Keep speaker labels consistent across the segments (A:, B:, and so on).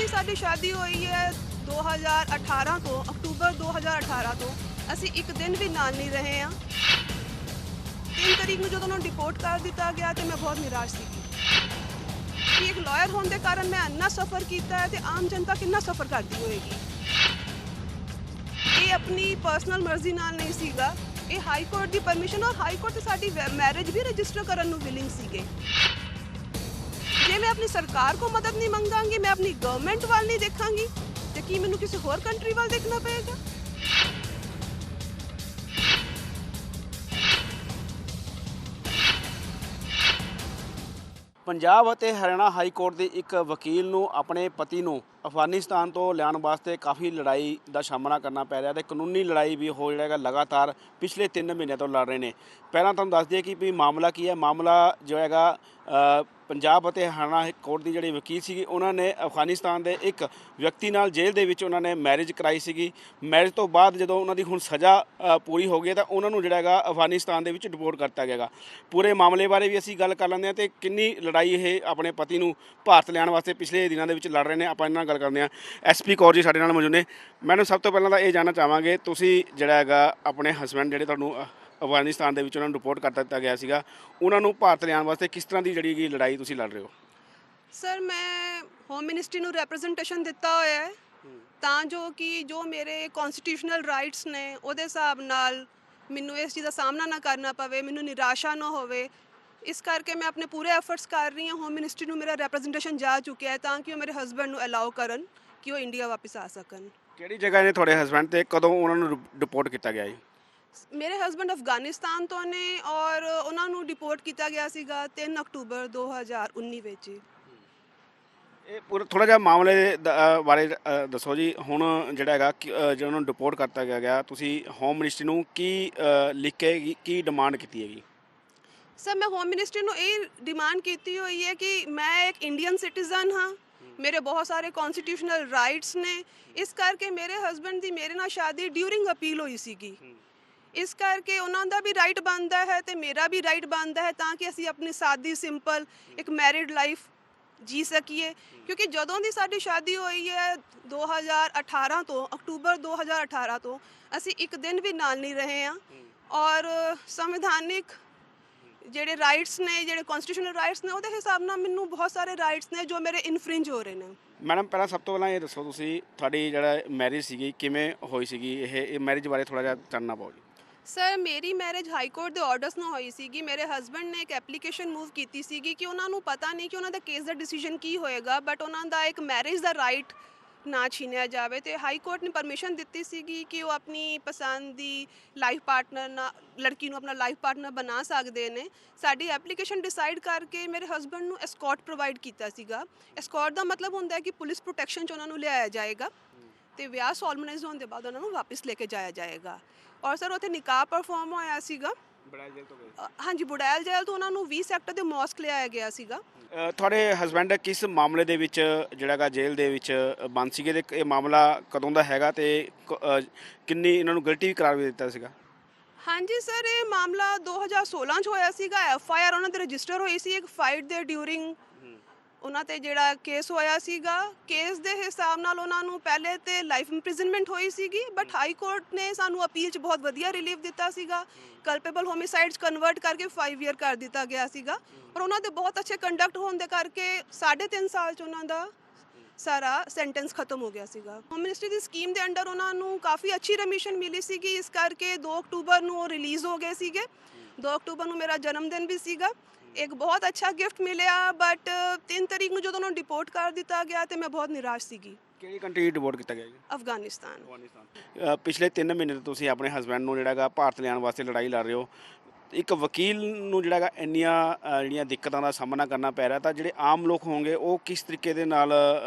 A: ਦੀ ਸਾਡੀ ਸ਼ਾਦੀ ਹੋਈ ਹੈ 2018 ਤੋਂ ਅਕਤੂਬਰ 2018 ਤੋਂ ਅਸੀਂ ਇੱਕ ਦਿਨ ਵੀ ਨਾਲ ਨਹੀਂ ਰਹੇ ਹਾਂ। 3 ਤਰੀਕ ਨੂੰ ਜਦੋਂ ਉਹਨਾਂ ਨੂੰ ਡਿਪੋਰਟ ਕਰ ਦਿੱਤਾ ਗਿਆ ਤੇ ਮੈਂ ਬਹੁਤ ਨਿਰਾਸ਼ ਸੀ ਕਿ ਇੱਕ ਲਾਇਰ ਹੋਣ ਦੇ ਕਾਰਨ ਮੈਂ ਇੰਨਾ ਸਫ਼ਰ ਕੀਤਾ ਹੈ ਤੇ ਆਮ ਜਨਤਾ ਕਿੰਨਾ ਸਫ਼ਰ ਕਰਦੀ ਹੋਏਗੀ। ਇਹ ਆਪਣੀ ਪਰਸਨਲ ਮਰਜ਼ੀ ਨਾਲ ਨਹੀਂ ਸੀਗਾ, ਇਹ ਹਾਈ ਕੋਰਟ ਦੀ ਪਰਮਿਸ਼ਨ ਔਰ ਹਾਈ ਕੋਰਟ ਤੇ ਸਾਡੀ ਮੈਰਿਜ ਵੀ ਰਜਿਸਟਰ ਕਰਨ ਨੂੰ ਵਿਲਿੰਗ ਸੀਗੇ। ਜੇ ਮੈਂ ਆਪਣੀ ਸਰਕਾਰ ਕੋ ਮਦਦ ਨਹੀਂ ਮੰਗਾਂਗੀ, ਮੈਂ ਆਪਣੀ ਗਵਰਨਮੈਂਟ ਵੱਲ ਨਹੀਂ ਦੇਖਾਂਗੀ ਤੇ ਕੀ ਮੈਨੂੰ ਕਿਸੇ ਹੋਰ ਕੰਟਰੀ ਵੱਲ ਦੇਖਣਾ ਪਏਗਾ?
B: ਪੰਜਾਬ ਅਤੇ ਹਰਿਆਣਾ ਹਾਈ ਕੋਰਟ ਦੇ ਇੱਕ ਵਕੀਲ ਨੂੰ ਆਪਣੇ ਪਤੀ ਨੂੰ ਅਫਗਾਨਿਸਤਾਨ ਤੋਂ ਲਿਆਉਣ ਵਾਸਤੇ ਕਾਫੀ ਲੜਾਈ ਦਾ ਸਾਹਮਣਾ ਕਰਨਾ ਪੈ ਰਿਹਾ ਤੇ ਕਾਨੂੰਨੀ ਲੜਾਈ ਵੀ ਹੋ ਜਿਹੜਾ ਹੈਗਾ ਲਗਾਤਾਰ ਪਿਛਲੇ 3 ਮਹੀਨਿਆਂ ਤੋਂ ਲੜ ਰਹੇ ਨੇ। ਪਹਿਲਾਂ ਤੁਹਾਨੂੰ ਦੱਸ ਦਈਏ ਕਿ ਵੀ ਮਾਮਲਾ ਕੀ ਹੈ। ਮਾਮਲਾ ਜੋ ਹੈਗਾ ਪੰਜਾਬ ਅਤੇ ਹਰਿਆਣਾ ਕੋਰਟ ਦੀ ਜਿਹੜੀ ਵਕੀਲ ਸੀਗੀ ਉਹਨਾਂ ਨੇ ਅਫਗਾਨਿਸਤਾਨ ਦੇ ਇੱਕ ਵਿਅਕਤੀ ਨਾਲ ਜੇਲ੍ਹ ਦੇ ਵਿੱਚ ਉਹਨਾਂ ਨੇ ਮੈਰਿਜ ਕਰਾਈ ਸੀਗੀ। ਮੈਰਿਜ ਤੋਂ ਬਾਅਦ ਜਦੋਂ ਉਹਨਾਂ ਦੀ ਹੁਣ ਸਜ਼ਾ ਪੂਰੀ ਹੋ ਗਈ ਤਾਂ ਉਹਨਾਂ ਨੂੰ ਜਿਹੜਾ ਹੈਗਾ ਅਫਗਾਨਿਸਤਾਨ ਦੇ ਵਿੱਚ ਡਿਪੋਰਟ ਕਰਤਾ ਗਿਆ। ਪੂਰੇ ਮਾਮਲੇ ਬਾਰੇ ਵੀ ਅਸੀਂ ਗੱਲ ਕਰ ਲੈਂਦੇ ਹਾਂ ਤੇ ਕਿੰਨੀ ਲੜਾਈ ਇਹ ਆਪਣੇ ਪਤੀ ਨੂੰ ਭਾਰਤ ਲਿਆਉਣ ਵਾਸਤੇ ਪਿਛਲੇ ਦਿਨਾਂ ਦੇ ਵਿੱਚ ਲੜ ਰਹੇ ਨੇ। ਆਪਾਂ ਇਹਨਾਂ ਨਾਲ ਗੱਲ ਕਰਦੇ ਹਾਂ। ਐਸਪੀ ਕੌਰ ਜੀ ਸਾਡੇ ਨਾਲ ਮੌਜੂਦ ਨੇ। ਮੈਨੂੰ ਸਭ ਤੋਂ ਪਹਿਲਾਂ ਤਾਂ ਇਹ ਜਾਣਨਾ ਚਾਹਾਂਗੇ, ਤੁਸੀਂ ਜਿਹੜਾ ਹੈਗਾ ਆਪਣੇ ਹਸਬੈਂਡ ਜਿਹੜੇ ਤੁਹਾਨੂੰ ਅਫਗਾਨਿਸਤਾਨ ਦੇ ਵਿੱਚ ਉਹਨਾਂ ਨੂੰ ਰਿਪੋਰਟ ਕਰ ਦਿੱਤਾ ਗਿਆ ਸੀਗਾ, ਉਹਨਾਂ ਨੂੰ ਭਾਰਤ ਲਿਆਉਣ ਵਾਸਤੇ ਕਿਸ ਤਰ੍ਹਾਂ ਦੀ ਜਿਹੜੀ ਲੜਾਈ ਤੁਸੀਂ ਲੜ ਰਹੇ ਹੋ?
A: ਸਰ, ਮੈਂ ਹੋਮ ਮਿਨਿਸਟਰੀ ਨੂੰ ਰੈਪਰੈਜ਼ੈਂਟੇਸ਼ਨ ਦਿੱਤਾ ਹੋਇਆ ਹੈ ਤਾਂ ਜੋ ਮੇਰੇ ਕਨਸਟੀਟਿਊਸ਼ਨਲ ਰਾਈਟਸ ਨੇ ਉਹਦੇ ਹਿਸਾਬ ਨਾਲ ਮੈਨੂੰ ਇਸ ਚੀਜ਼ ਦਾ ਸਾਹਮਣਾ ਨਾ ਕਰਨਾ ਪਵੇ, ਮੈਨੂੰ ਨਿਰਾਸ਼ਾ ਨਾ ਹੋਵੇ। ਇਸ ਕਰਕੇ ਮੈਂ ਆਪਣੇ ਪੂਰੇ ਐਫਰਟਸ ਕਰ ਰਹੀ ਹਾਂ। ਹੋਮ ਮਿਨਿਸਟਰੀ ਨੂੰ ਮੇਰਾ ਰੈਪਰੈਜ਼ੈਂਟੇਸ਼ਨ ਜਾ ਚੁੱਕਿਆ ਹੈ ਤਾਂ ਕਿ ਉਹ ਮੇਰੇ ਹਸਬੈਂਡ ਨੂੰ ਅਲਾਓ ਕਰਨ ਕਿ ਉਹ ਇੰਡੀਆ ਵਾਪਸ ਆ ਸਕਣ।
B: ਕਿਹੜੀ ਜਗ੍ਹਾ ਨੇ ਤੁਹਾਡੇ ਹਸਬੈਂਡ ਤੇ ਕਦੋਂ ਉਹਨਾਂ ਨੂੰ ਡਿਪੋਰਟ ਕੀਤਾ ਗਿਆ ਜੀ?
A: ਮੇਰੇ ਹਸਬੈਂਡ ਅਫਗਾਨਿਸਤਾਨ ਤੋਂ ਨੇ ਔਰ ਉਹਨਾਂ ਨੂੰ ਡਿਪੋਰਟ ਕੀਤਾ ਗਿਆ ਸੀਗਾ 3 ਅਕਤੂਬਰ 2019 ਵਿੱਚ।
B: ਇਹ ਪੂਰਾ ਥੋੜ੍ਹਾ ਜਿਹਾ ਮਾਮਲੇ ਬਾਰੇ ਦੱਸੋ ਜੀ। ਹੁਣ ਜਿਹੜਾ ਹੈਗਾ ਜਿਹਨਾਂ ਨੂੰ ਡਿਪੋਰਟ ਕਰਤਾ ਗਿਆ ਤੁਸੀਂ ਹੋਮ ਮਿਨਿਸਟਰੀ ਨੂੰ ਕੀ ਲਿਖ ਕੇ ਕੀ ਡਿਮਾਂਡ ਕੀਤੀ ਹੈਗੀ?
A: ਸਰ, ਮੈਂ ਹੋਮ ਮਿਨਿਸਟਰੀ ਨੂੰ ਇਹ ਡਿਮਾਂਡ ਕੀਤੀ ਹੋਈ ਹੈ ਕਿ ਮੈਂ ਇੱਕ ਇੰਡੀਅਨ ਸਿਟੀਜ਼ਨ ਹਾਂ, ਮੇਰੇ ਬਹੁਤ ਸਾਰੇ ਕਨਸਟੀਟਿਊਸ਼ਨਲ ਰਾਈਟਸ ਨੇ। ਇਸ ਕਰਕੇ ਮੇਰੇ ਹਸਬੈਂਡ ਦੀ ਮੇਰੇ ਨਾਲ ਸ਼ਾਦੀ ਡਿਊਰਿੰਗ ਅਪੀਲ ਹੋਈ ਸੀਗੀ। ਇਸ ਕਰਕੇ ਉਹਨਾਂ ਦਾ ਵੀ ਰਾਈਟ ਬਣਦਾ ਹੈ ਤੇ ਮੇਰਾ ਵੀ ਰਾਈਟ ਬਣਦਾ ਹੈ ਤਾਂ ਕਿ ਅਸੀਂ ਆਪਣੀ ਸਾਦੀ ਸਿੰਪਲ ਇੱਕ ਮੈਰਿਡ ਲਾਈਫ ਜੀ ਸਕੀਏ। ਕਿਉਂਕਿ ਜਦੋਂ ਦੀ ਸਾਡੀ ਸ਼ਾਦੀ ਹੋਈ ਹੈ 2018 ਤੋਂ ਅਕਤੂਬਰ 2018 ਤੋਂ ਅਸੀਂ ਇੱਕ ਦਿਨ ਵੀ ਨਾਲ ਨਹੀਂ ਰਹੇ ਹਾਂ ਔਰ ਸੰਵਿਧਾਨਿਕ ਜਿਹੜੇ ਰਾਈਟਸ ਨੇ, ਜਿਹੜੇ ਕਨਸਟੀਟਿਊਸ਼ਨਲ ਰਾਈਟਸ ਨੇ, ਉਹਦੇ ਹਿਸਾਬ ਨਾਲ ਮੈਨੂੰ ਬਹੁਤ ਸਾਰੇ ਰਾਈਟਸ ਨੇ ਜੋ ਮੇਰੇ ਇਨਫ੍ਰਿੰਜ ਹੋ ਰਹੇ ਨੇ।
B: ਮੈਡਮ, ਪਹਿਲਾਂ ਸਭ ਤੋਂ ਪਹਿਲਾਂ ਇਹ ਦੱਸੋ ਤੁਸੀਂ ਤੁਹਾਡੀ ਜਿਹੜਾ ਮੈਰਿਜ ਸੀਗੀ ਕਿਵੇਂ ਹੋਈ ਸੀਗੀ? ਇਹ ਮੈਰਿਜ ਬਾਰੇ ਥੋੜ੍ਹਾ ਜਿਹਾ ਜਾਣਨਾ ਪਾਓ ਜੀ।
A: ਸਰ, ਮੇਰੀ ਮੈਰਿਜ ਹਾਈ ਕੋਰਟ ਦੇ ਆਰਡਰਸ ਨਾਲ ਹੋਈ ਸੀਗੀ। ਮੇਰੇ ਹਸਬੈਂਡ ਨੇ ਇੱਕ ਐਪਲੀਕੇਸ਼ਨ ਮੂਵ ਕੀਤੀ ਸੀਗੀ ਕਿ ਉਹਨਾਂ ਨੂੰ ਪਤਾ ਨਹੀਂ ਕਿ ਉਹਨਾਂ ਦਾ ਕੇਸ ਦਾ ਡਿਸੀਜਨ ਕੀ ਹੋਏਗਾ, ਬਟ ਉਹਨਾਂ ਦਾ ਇੱਕ ਮੈਰਿਜ ਦਾ ਰਾਈਟ ਨਾ ਛੀਨਿਆ ਜਾਵੇ ਤੇ ਹਾਈ ਕੋਰਟ ਨੇ ਪਰਮਿਸ਼ਨ ਦਿੱਤੀ ਸੀਗੀ ਕਿ ਉਹ ਆਪਣੀ ਪਸੰਦ ਦੀ ਲਾਈਫ ਪਾਰਟਨਰ ਨਾਲ ਲੜਕੀ ਨੂੰ ਆਪਣਾ ਲਾਈਫ ਪਾਰਟਨਰ ਬਣਾ ਸਕਦੇ ਨੇ। ਸਾਡੀ ਐਪਲੀਕੇਸ਼ਨ ਡਿਸਾਈਡ ਕਰਕੇ ਮੇਰੇ ਹਸਬੈਂਡ ਨੂੰ ਐਸਕੌਰਟ ਪ੍ਰੋਵਾਈਡ ਕੀਤਾ ਸੀਗਾ। ਐਸਕੌਰਟ ਦਾ ਮਤਲਬ ਹੁੰਦਾ ਹੈ ਕਿ ਪੁਲਿਸ ਪ੍ਰੋਟੈਕਸ਼ਨ 'ਚ ਉਹਨਾਂ ਨੂੰ ਲਿਆਇਆ ਜਾਏਗਾ ਤੇ ਵਿਆਹ ਸੋਲਮਨਾਈਜ਼ ਹੋਣ ਦੇ ਬਾਅਦ ਉਹਨਾਂ ਨੂੰ ਵਾਪਸ ਲੈ ਕੇ ਜਾਇਆ ਜਾਏਗਾ। ਔਰ ਸਰ, ਉੱਥੇ ਨਿਕਾਹ ਪਰਫਾਰਮ ਹੋਇਆ ਸੀਗਾ
B: ਬੁੜੈਲ ਜੇਲ੍ਹ ਤੋਂ ਗਏ?
A: ਹਾਂਜੀ, ਬੁੜੈਲ ਜੇਲ੍ਹ ਤੋਂ ਉਹਨਾਂ ਨੂੰ 20 ਸੈਕਟਰ ਦੇ ਮੌਸਕ ਲਿਆਇਆ ਗਿਆ ਸੀਗਾ।
B: ਤੁਹਾਡੇ ਹਸਬੈਂਡ ਕਿਸ ਮਾਮਲੇ ਦੇ ਵਿੱਚ ਜਿਹੜਾ ਹੈਗਾ ਜੇਲ੍ਹ ਦੇ ਵਿੱਚ ਬੰਦ ਸੀਗੇ ਤੇ ਇਹ ਮਾਮਲਾ ਕਦੋਂ ਦਾ ਹੈਗਾ ਤੇ ਕਿੰਨੀ ਇਹਨਾਂ ਨੂੰ ਗਿਲਟੀ ਵੀ ਕਰਾਰ ਵੀ ਦਿੱਤਾ ਸੀਗਾ?
A: ਹਾਂਜੀ ਸਰ, ਇਹ ਮਾਮਲਾ 2016 'ਚ ਹੋਇਆ ਸੀਗਾ। FIR ਉਹਨਾਂ 'ਤੇ ਰਜਿਸਟਰ ਹੋਈ ਸੀ ਇੱਕ ਫਾਈਟ ਦੇ ਡਿਊਰਿੰਗ ਉਹਨਾਂ 'ਤੇ ਜਿਹੜਾ ਕੇਸ ਹੋਇਆ ਸੀਗਾ। ਕੇਸ ਦੇ ਹਿਸਾਬ ਨਾਲ ਉਹਨਾਂ ਨੂੰ ਪਹਿਲੇ ਤੇ ਲਾਈਫ ਇੰਪ੍ਰਿਜ਼ਨਮੈਂਟ ਹੋਈ ਸੀਗੀ, ਬਟ ਹਾਈ ਕੋਰਟ ਨੇ ਸਾਨੂੰ ਅਪੀਲ 'ਚ ਬਹੁਤ ਵਧੀਆ ਰਿਲੀਫ ਦਿੱਤਾ ਸੀਗਾ। ਕਲਪੇਬਲ ਹੋਮਿਸਾਈਡਸ ਕਨਵਰਟ ਕਰਕੇ 5 ਈਅਰ ਕਰ ਦਿੱਤਾ ਗਿਆ ਸੀਗਾ ਔਰ ਉਹਨਾਂ ਦੇ ਬਹੁਤ ਅੱਛੇ ਕੰਡਕਟ ਹੋਣ ਦੇ ਕਰਕੇ 3.5 ਸਾਲ 'ਚ ਉਹਨਾਂ ਦਾ ਸਾਰਾ ਸੈਂਟੈਂਸ ਖਤਮ ਹੋ ਗਿਆ ਸੀਗਾ। ਹੋਮ ਮਿਨਿਸਟਰੀ ਦੀ ਸਕੀਮ ਦੇ ਅੰਡਰ ਉਹਨਾਂ ਨੂੰ ਕਾਫੀ ਅੱਛੀ ਰਮਿਸ਼ਨ ਮਿਲੀ ਸੀਗੀ। ਇਸ ਕਰਕੇ 2 ਅਕਤੂਬਰ ਨੂੰ ਉਹ ਰਿਲੀਜ਼ ਹੋ ਗਏ ਸੀਗੇ। 2 ਅਕਤੂਬਰ ਨੂੰ ਮੇਰਾ ਜਨਮ ਦਿਨ ਵੀ ਸੀਗਾ। ਇੱਕ ਬਹੁਤ ਅੱਛਾ ਗਿਫਟ ਮਿਲਿਆ, ਬਟ 3 ਤਰੀਕ ਨੂੰ ਜਦੋਂ ਉਹਨਾਂ ਨੂੰ ਡਿਪੋਰਟ ਕਰ ਦਿੱਤਾ ਗਿਆ ਤੇ ਮੈਂ ਬਹੁਤ ਨਿਰਾਸ਼ ਸੀਗੀ।
B: ਕਿਹੜੀ ਕੰਟਰੀ ਡਿਪੋਰਟ ਕੀਤਾ ਗਿਆ ਜੀ?
A: ਅਫਗਾਨਿਸਤਾਨ।
B: ਪਿਛਲੇ 3 ਮਹੀਨੇ ਤੋਂ ਤੁਸੀਂ ਆਪਣੇ ਹਸਬੈਂਡ ਨੂੰ ਜਿਹੜਾ ਹੈਗਾ ਭਾਰਤ ਲਿਆਉਣ ਵਾਸਤੇ ਲੜਾਈ ਲੜ ਰਹੇ ਹੋ। ਇੱਕ ਵਕੀਲ ਨੂੰ ਜਿਹੜਾ ਹੈਗਾ ਇੰਨੀਆਂ ਜਿਹੜੀਆਂ ਦਿੱਕਤਾਂ ਦਾ ਸਾਹਮਣਾ ਕਰਨਾ ਪੈ ਰਿਹਾ, ਤਾਂ ਜਿਹੜੇ ਆਮ ਲੋਕ ਹੋਣਗੇ ਉਹ ਕਿਸ ਤਰੀਕੇ ਦੇ ਨਾਲ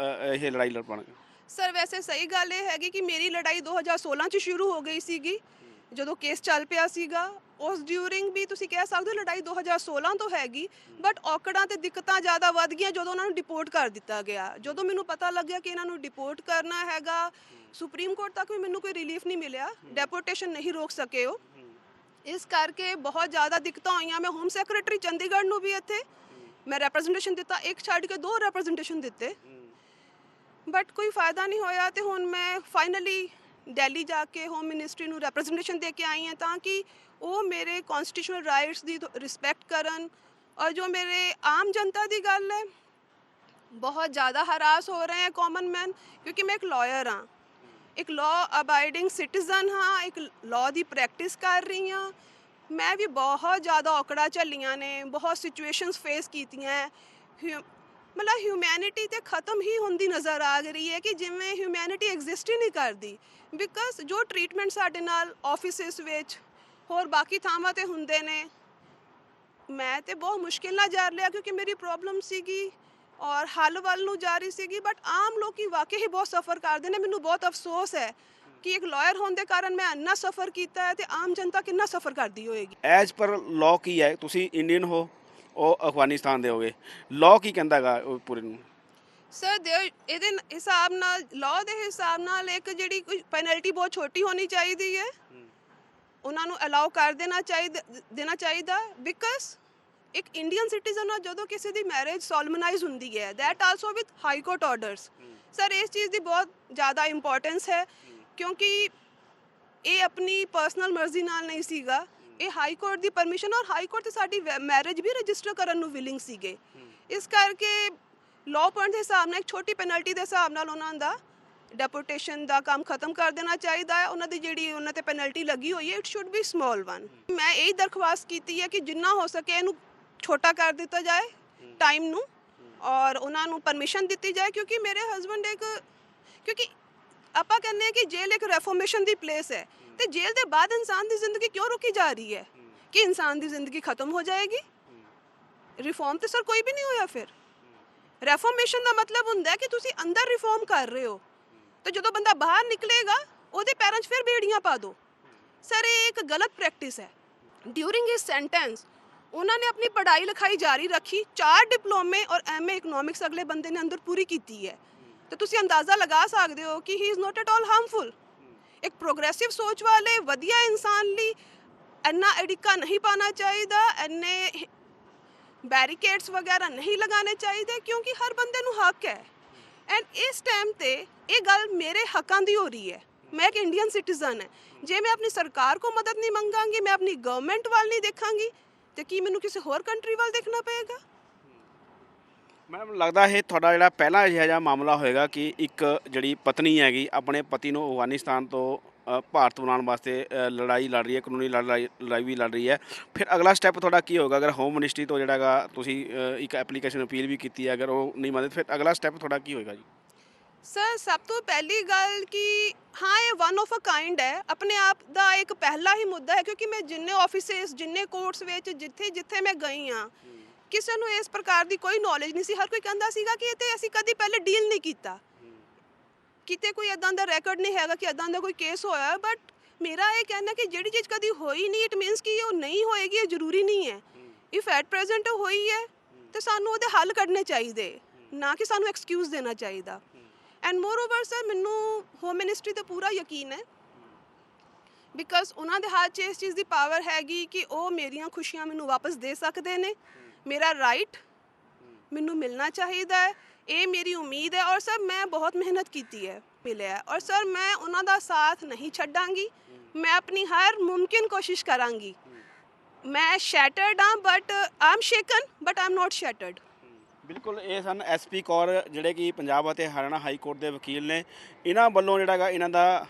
B: ਇਹ ਲੜਾਈ ਲੜ ਪਾਉਣਗੇ?
A: ਸਰ, ਵੈਸੇ ਸਹੀ ਗੱਲ ਇਹ ਹੈਗੀ ਕਿ ਮੇਰੀ ਲੜਾਈ 2016 'ਚ ਸ਼ੁਰੂ ਹੋ ਗਈ ਸੀਗੀ ਜਦੋਂ ਕੇਸ ਚੱਲ ਪਿਆ ਸੀਗਾ। ਉਸ ਡਿਊਰਿੰਗ ਵੀ ਤੁਸੀਂ ਕਹਿ ਸਕਦੇ ਹੋ ਲੜਾਈ 2016 ਤੋਂ ਹੈਗੀ, ਬਟ ਔਕੜਾਂ ਤੇ ਦਿੱਕਤਾਂ ਜ਼ਿਆਦਾ ਵੱਧ ਗਈਆਂ ਜਦੋਂ ਉਹਨਾਂ ਨੂੰ ਡਿਪੋਰਟ ਕਰ ਦਿੱਤਾ ਗਿਆ। ਜਦੋਂ ਮੈਨੂੰ ਪਤਾ ਲੱਗਿਆ ਕਿ ਇਹਨਾਂ ਨੂੰ ਡਿਪੋਰਟ ਕਰਨਾ ਹੈਗਾ, ਸੁਪਰੀਮ ਕੋਰਟ ਤੱਕ ਵੀ ਮੈਨੂੰ ਕੋਈ ਰਿਲੀਫ ਨਹੀਂ ਮਿਲਿਆ, ਡੈਪੋਰਟੇਸ਼ਨ ਨਹੀਂ ਰੋਕ ਸਕੇ ਉਹ। ਇਸ ਕਰਕੇ ਬਹੁਤ ਜ਼ਿਆਦਾ ਦਿੱਕਤਾਂ ਹੋਈਆਂ। ਮੈਂ ਹੋਮ ਸੈਕਟਰੀ ਚੰਡੀਗੜ੍ਹ ਨੂੰ ਵੀ ਇੱਥੇ ਮੈਂ ਰੈਪਰੈਜ਼ੈਂਟੇਸ਼ਨ ਦਿੱਤਾ, ਇੱਕ ਛੱਡ ਕੇ 2 ਰੈਪਰੈਜ਼ੈਂਟੇਸ਼ਨ ਦਿੱਤੇ ਬਟ ਕੋਈ ਫਾਇਦਾ ਨਹੀਂ ਹੋਇਆ ਤੇ ਹੁਣ ਮੈਂ ਫਾਈਨਲੀ ਦਿੱਲੀ ਜਾ ਕੇ ਹੋਮ ਮਿਨਿਸਟਰੀ ਨੂੰ ਰਿਪਰੈਜ਼ੈਂਟੇਸ਼ਨ ਦੇ ਕੇ ਆਈ ਹਾਂ ਤਾਂ ਕਿ ਉਹ ਮੇਰੇ ਕਨਸਟੀਟਿਊਸ਼ਨਲ ਰਾਈਟਸ ਦੀ ਰਿਸਪੈਕਟ ਕਰਨ। ਔਰ ਜੋ ਮੇਰੇ ਆਮ ਜਨਤਾ ਦੀ ਗੱਲ ਹੈ, ਬਹੁਤ ਜ਼ਿਆਦਾ ਹਰਾਸ ਹੋ ਰਹੇ ਹੈ ਕਾਮਨ ਮੈਨ, ਕਿਉਂਕਿ ਮੈਂ ਇੱਕ ਲਾਇਰ ਹਾਂ, ਇੱਕ ਲਾਅ ਅਬਾਈਡਿੰਗ ਸਿਟੀਜ਼ਨ ਹਾਂ, ਇੱਕ ਲਾਅ ਦੀ ਪ੍ਰੈਕਟਿਸ ਕਰ ਰਹੀ ਹਾਂ। ਮੈਂ ਵੀ ਬਹੁਤ ਜ਼ਿਆਦਾ ਔਕੜਾਂ ਝੱਲੀਆਂ ਨੇ, ਬਹੁਤ ਸਿਚੁਏਸ਼ਨਸ ਫੇਸ ਕੀਤੀਆਂ ਹੈ। ਮਤਲਬ ਹਿਊਮੈਨਿਟੀ ਤੇ ਖਤਮ ਹੀ ਹੁੰਦੀ ਨਜ਼ਰ ਆ ਰਹੀ ਹੈ ਕਿ ਜਿਵੇਂ ਹਿਊਮੈਨਿਟੀ ਐਗਜ਼ਿਸਟ ਹੀ ਨਹੀਂ ਕਰਦੀ। ਬਿਕਾਜ਼ ਜੋ ਟਰੀਟਮੈਂਟ ਸਾਡੇ ਨਾਲ ਆਫਿਸਿਸ ਵਿੱਚ ਹੋਰ ਬਾਕੀ ਥਾਵਾਂ ਤੇ ਹੁੰਦੇ ਨੇ, ਮੈਂ ਤੇ ਬਹੁਤ ਮੁਸ਼ਕਿਲ ਨਾਲ ਜਰ ਲਿਆ ਕਿਉਂਕਿ ਮੇਰੀ ਪ੍ਰੋਬਲਮ ਸੀਗੀ ਔਰ ਹੱਲ ਵੱਲ ਨੂੰ ਜਾ ਰਹੀ ਸੀਗੀ। ਬਟ ਆਮ ਲੋਕੀ ਵਾਕਈ ਹੀ ਬਹੁਤ ਸਫਰ ਕਰਦੇ ਨੇ। ਮੈਨੂੰ ਬਹੁਤ ਅਫਸੋਸ ਹੈ ਕਿ ਇੱਕ ਲਾਇਰ ਹੋਣ ਦੇ ਕਾਰਨ ਮੈਂ ਇੰਨਾ ਸਫਰ ਕੀਤਾ ਹੈ ਤੇ ਆਮ ਜਨਤਾ ਕਿੰਨਾ ਸਫਰ ਕਰਦੀ ਹੋਏਗੀ।
B: ਐਜ਼ ਪਰ ਲਾਅ ਕੀ ਹੈ, ਤੁਸੀਂ ਇੰਡੀਅਨ ਹੋ, ਉਹ ਅਫਗਾਨਿਸਤਾਨ ਦੇ ਹੋਗੇ, ਲਾਅ ਕੀ ਕਹਿੰਦਾ ਹੈਗਾ ਉਹ ਪੂਰੇ ਨੂੰ?
A: ਸਰ ਇਹਦੇ ਹਿਸਾਬ ਨਾਲ, ਲਾਅ ਦੇ ਹਿਸਾਬ ਨਾਲ ਇੱਕ ਜਿਹੜੀ ਕੋਈ ਪੈਨਲਟੀ ਬਹੁਤ ਛੋਟੀ ਹੋਣੀ ਚਾਹੀਦੀ ਹੈ, ਉਹਨਾਂ ਨੂੰ ਅਲਾਉ ਕਰ ਦੇਣਾ ਚਾਹੀਦਾ। ਬਿਕਾਜ਼ ਇੱਕ ਇੰਡੀਅਨ ਸਿਟੀਜ਼ਨ ਨਾਲ ਜਦੋਂ ਕਿਸੇ ਦੀ ਮੈਰਿਜ ਸੋਲਮਨਾਈਜ਼ ਹੁੰਦੀ ਹੈ, that also with high court orders. Sir ਇਸ ਚੀਜ਼ ਦੀ ਬਹੁਤ ਜ਼ਿਆਦਾ ਇੰਪੋਰਟੈਂਸ ਹੈ ਕਿਉਂਕਿ ਇਹ ਆਪਣੀ ਪਰਸਨਲ ਮਰਜ਼ੀ ਨਾਲ ਨਹੀਂ ਸੀਗਾ, ਇਹ ਹਾਈ ਕੋਰਟ ਦੀ ਪਰਮਿਸ਼ਨ, ਔਰ ਹਾਈ ਕੋਰਟ ਤੇ ਸਾਡੀ ਮੈਰਿਜ ਵੀ ਰਜਿਸਟਰ ਕਰਨ ਨੂੰ ਵਿਲਿੰਗ ਸੀਗੇ। ਇਸ ਕਰਕੇ ਲਾਅ ਪੁਆਇੰਟ ਦੇ ਹਿਸਾਬ ਨਾਲ ਇੱਕ ਛੋਟੀ ਪੈਨਲਟੀ ਦੇ ਹਿਸਾਬ ਨਾਲ ਉਹਨਾਂ ਦਾ ਡੈਪੋਟੇਸ਼ਨ ਦਾ ਕੰਮ ਖਤਮ ਕਰ ਦੇਣਾ ਚਾਹੀਦਾ ਹੈ। ਉਹਨਾਂ ਦੀ ਜਿਹੜੀ ਉਹਨਾਂ ਤੇ ਪੈਨਲਟੀ ਲੱਗੀ ਹੋਈ ਹੈ, it should be small one. ਮੈਂ ਇਹ ਦਰਖਾਸਤ ਕੀਤੀ ਹੈ ਕਿ ਜਿੰਨਾ ਹੋ ਸਕੇ ਇਹਨੂੰ ਛੋਟਾ ਕਰ ਦਿੱਤਾ ਜਾਏ ਟਾਈਮ ਨੂੰ, ਔਰ ਉਹਨਾਂ ਨੂੰ ਪਰਮਿਸ਼ਨ ਦਿੱਤੀ ਜਾਏ ਕਿਉਂਕਿ ਮੇਰੇ ਹਸਬੈਂਡ ਕਿਉਂਕਿ ਆਪਾਂ ਕਹਿੰਦੇ ਹਾਂ ਕਿ ਜੇਲ੍ਹ ਇੱਕ ਰੈਫੋਰਮੇਸ਼ਨ ਦੀ ਪਲੇਸ ਹੈ, ਤੇ ਜੇਲ੍ਹ ਦੇ ਬਾਅਦ ਇਨਸਾਨ ਦੀ ਜ਼ਿੰਦਗੀ ਕਿਉਂ ਰੁਕੀ ਜਾ ਰਹੀ ਹੈ? ਕਿ ਇਨਸਾਨ ਦੀ ਜ਼ਿੰਦਗੀ ਖਤਮ ਹੋ ਜਾਏਗੀ? ਰਿਫਾਰਮ ਤੇ ਸਰ ਕੋਈ ਵੀ ਨਹੀਂ ਹੋਇਆ। ਫਿਰ ਰੈਫੋਰਮੇਸ਼ਨ ਦਾ ਮਤਲਬ ਹੁੰਦਾ ਹੈ ਕਿ ਤੁਸੀਂ ਅੰਦਰ ਰਿਫਾਰਮ ਕਰ ਰਹੇ ਹੋ, ਤੇ ਜਦੋਂ ਬੰਦਾ ਬਾਹਰ ਨਿਕਲੇਗਾ ਉਹਦੇ ਪੈਰਾਂ 'ਚ ਫਿਰ ਬੇੜੀਆਂ ਪਾ ਦਿਓ। ਸਰ ਇਹ ਇੱਕ ਗਲਤ ਪ੍ਰੈਕਟਿਸ ਹੈ। ਡਿਊਰਿੰਗ ਹਿਸ ਸੈਂਟੈਂਸ ਉਹਨਾਂ ਨੇ ਆਪਣੀ ਪੜ੍ਹਾਈ ਲਿਖਾਈ ਜਾਰੀ ਰੱਖੀ, 4 ਡਿਪਲੋਮੇ ਔਰ ਐਮਏ ਇਕਨੋਮਿਕਸ ਅਗਲੇ ਬੰਦੇ ਨੇ ਅੰਦਰ ਪੂਰੀ ਕੀਤੀ ਹੈ। ਤੇ ਤੁਸੀਂ ਅੰਦਾਜ਼ਾ ਲਗਾ ਸਕਦੇ ਹੋ ਕਿ ਹੀ is not at all harmful. ਇੱਕ ਪ੍ਰੋਗਰੈਸਿਵ ਸੋਚ ਵਾਲੇ ਵਧੀਆ ਇਨਸਾਨ ਲਈ ਇੰਨਾ ਅੜਿੱਕਾ ਨਹੀਂ ਪਾਉਣਾ ਚਾਹੀਦਾ, ਇੰਨੇ ਬੈਰੀਕੇਡਸ ਵਗੈਰਾ ਨਹੀਂ ਲਗਾਉਣੇ ਚਾਹੀਦੇ ਕਿਉਂਕਿ ਹਰ ਬੰਦੇ ਨੂੰ ਹੱਕ ਹੈ। ਐਂਡ ਇਸ ਟਾਈਮ ਤੇ ਇਹ ਗੱਲ ਮੇਰੇ ਹੱਕਾਂ ਦੀ ਹੋ ਰਹੀ ਹੈ। ਮੈਂ ਇੱਕ ਇੰਡੀਅਨ ਸਿਟੀਜ਼ਨ ਹੈ, ਜੇ ਮੈਂ ਆਪਣੀ ਸਰਕਾਰ ਕੋ ਮਦਦ ਨਹੀਂ ਮੰਗਾਂਗੀ, ਮੈਂ ਆਪਣੀ ਗਵਰਨਮੈਂਟ ਵੱਲ ਨਹੀਂ ਦੇਖਾਂਗੀ, ਤੇ ਕੀ ਮੈਨੂੰ ਕਿਸੇ ਹੋਰ ਕੰਟਰੀ ਵੱਲ ਦੇਖਣਾ ਪਏਗਾ?
B: ਮੈਡਮ ਲੱਗਦਾ ਇਹ ਤੁਹਾਡਾ ਜਿਹੜਾ ਪਹਿਲਾ ਅਜਿਹਾ ਜਿਹਾ ਮਾਮਲਾ ਹੋਏਗਾ ਕਿ ਇੱਕ ਜਿਹੜੀ ਪਤਨੀ ਹੈਗੀ ਆਪਣੇ ਪਤੀ ਨੂੰ ਅਫਗਾਨਿਸਤਾਨ ਤੋਂ ਭਾਰਤ ਬਣਾਉਣ ਵਾਸਤੇ ਲੜਾਈ ਲੜ ਰਹੀ ਹੈ, ਕਾਨੂੰਨੀ ਲੜਾਈ ਵੀ ਲੜ ਰਹੀ ਹੈ। ਫਿਰ ਅਗਲਾ ਸਟੈਪ ਤੁਹਾਡਾ ਕੀ ਹੋਗਾ? ਅਗਰ ਹੋਮ ਮਿਨਿਸਟਰੀ ਤੋਂ ਜਿਹੜਾ ਹੈਗਾ ਤੁਸੀਂ ਇੱਕ ਐਪਲੀਕੇਸ਼ਨ ਅਪੀਲ ਵੀ ਕੀਤੀ ਹੈ, ਅਗਰ ਉਹ ਨਹੀਂ ਮੰਨਦੇ ਫਿਰ ਅਗਲਾ ਸਟੈਪ ਤੁਹਾਡਾ ਕੀ ਹੋਏਗਾ ਜੀ?
A: ਸਰ ਸਭ ਤੋਂ ਪਹਿਲੀ ਗੱਲ ਕਿ ਹਾਂ ਇਹ ਵਨ ਆਫ ਅ ਕਾਈਂਡ ਹੈ, ਆਪਣੇ ਆਪ ਦਾ ਇੱਕ ਪਹਿਲਾ ਹੀ ਮੁੱਦਾ ਹੈ ਕਿਉਂਕਿ ਮੈਂ ਜਿੰਨੇ ਆਫਿਸਿਸ, ਜਿੰਨੇ ਕੋਰਟਸ ਵਿੱਚ ਜਿੱਥੇ ਮੈਂ ਗਈ ਹਾਂ, ਕਿਸੇ ਨੂੰ ਇਸ ਪ੍ਰਕਾਰ ਦੀ ਕੋਈ ਨੌਲੇਜ ਨਹੀਂ ਸੀ। ਹਰ ਕੋਈ ਕਹਿੰਦਾ ਸੀਗਾ ਕਿ ਇਹ ਤੇ ਅਸੀਂ ਕਦੀ ਪਹਿਲੇ ਡੀਲ ਨਹੀਂ ਕੀਤਾ, ਕਿਤੇ ਕੋਈ ਇੱਦਾਂ ਦਾ ਰੈਕੋਰਡ ਨਹੀਂ ਹੈਗਾ ਕਿ ਇੱਦਾਂ ਦਾ ਕੋਈ ਕੇਸ ਹੋਇਆ। ਬਟ ਮੇਰਾ ਇਹ ਕਹਿਣਾ ਕਿ ਜਿਹੜੀ ਚੀਜ਼ ਕਦੀ ਹੋਈ ਨਹੀਂ, ਇਟ ਮੀਨਸ ਕਿ ਉਹ ਨਹੀਂ ਹੋਏਗੀ, ਇਹ ਜ਼ਰੂਰੀ ਨਹੀਂ ਹੈ। ਇਫ ਐਟ ਪ੍ਰੈਜ਼ੈਂਟ ਹੋਈ ਹੈ ਤੇ ਸਾਨੂੰ ਉਹਦੇ ਹੱਲ ਕੱਢਣੇ ਚਾਹੀਦੇ, ਨਾ ਕਿ ਸਾਨੂੰ ਐਕਸਕਿਊਜ਼ ਦੇਣਾ ਚਾਹੀਦਾ। ਐਂਡ ਮੋਰ ਓਵਰ ਸਰ ਮੈਨੂੰ ਹੋਮ ਮਿਨਿਸਟਰੀ 'ਤੇ ਪੂਰਾ ਯਕੀਨ ਹੈ ਬਿਕਾਜ਼ ਉਹਨਾਂ ਦੇ ਹੱਥ 'ਚ ਇਸ ਚੀਜ਼ ਦੀ ਪਾਵਰ ਹੈਗੀ ਕਿ ਉਹ ਮੇਰੀਆਂ ਖੁਸ਼ੀਆਂ ਮੈਨੂੰ ਵਾਪਸ ਦੇ ਸਕਦੇ ਨੇ। ਮੇਰਾ ਰਾਈਟ ਮੈਨੂੰ ਮਿਲਣਾ ਚਾਹੀਦਾ ਹੈ, ਇਹ ਮੇਰੀ ਉਮੀਦ ਹੈ। ਔਰ ਸਰ ਮੈਂ ਬਹੁਤ ਮਿਹਨਤ ਕੀਤੀ ਹੈ, ਮਿਲਿਆ। ਔਰ ਸਰ ਮੈਂ ਉਹਨਾਂ ਦਾ ਸਾਥ ਨਹੀਂ ਛੱਡਾਂਗੀ, ਮੈਂ ਆਪਣੀ ਹਰ ਮੁਮਕਿਨ ਕੋਸ਼ਿਸ਼ ਕਰਾਂਗੀ। ਮੈਂ ਸ਼ੈਟਰਡ ਹਾਂ but I am shaken but I am not shattered.
B: ਬਿਲਕੁਲ, ਇਹ ਸਨ ਐਸਪੀ ਕੌਰ ਜਿਹੜੇ ਕਿ ਪੰਜਾਬ ਅਤੇ ਹਰਿਆਣਾ ਹਾਈ ਕੋਰਟ ਦੇ ਵਕੀਲ ਨੇ। ਇਹਨਾਂ ਵੱਲੋਂ ਜਿਹੜਾ ਹੈਗਾ ਇਹਨਾਂ ਦਾ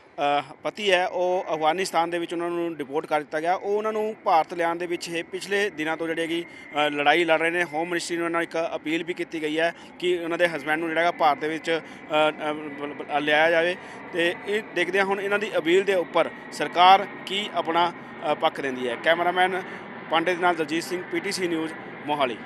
B: ਪਤੀ ਹੈ ਉਹ ਅਫਗਾਨਿਸਤਾਨ ਦੇ ਵਿੱਚ ਉਹਨਾਂ ਨੂੰ ਡਿਪੋਰਟ ਕਰ ਦਿੱਤਾ ਗਿਆ। ਉਹ ਉਹਨਾਂ ਨੂੰ ਭਾਰਤ ਲਿਆਉਣ ਦੇ ਵਿੱਚ ਪਿਛਲੇ ਦਿਨਾਂ ਤੋਂ ਜਿਹੜੀ ਹੈਗੀ ਲੜਾਈ ਲੜ ਰਹੇ ਨੇ। ਹੋਮ ਮਿਨਿਸਟਰੀ ਨੂੰ ਉਹਨਾਂ ਇੱਕ ਅਪੀਲ ਵੀ ਕੀਤੀ ਗਈ ਹੈ ਕਿ ਉਹਨਾਂ ਦੇ ਹਸਬੈਂਡ ਨੂੰ ਜਿਹੜਾ ਹੈਗਾ ਭਾਰਤ ਦੇ ਵਿੱਚ ਲਿਆਇਆ ਜਾਵੇ। ਅਤੇ ਇਹ ਦੇਖਦੇ ਹਾਂ ਹੁਣ ਇਹਨਾਂ ਦੀ ਅਪੀਲ ਦੇ ਉੱਪਰ ਸਰਕਾਰ ਕੀ ਆਪਣਾ ਪੱਖ ਦਿੰਦੀ ਹੈ। ਕੈਮਰਾਮੈਨ ਪਾਂਡੇ ਦੇ ਨਾਲ ਦਲਜੀਤ ਸਿੰਘ, PTC ਨਿਊਜ਼, ਮੋਹਾਲੀ।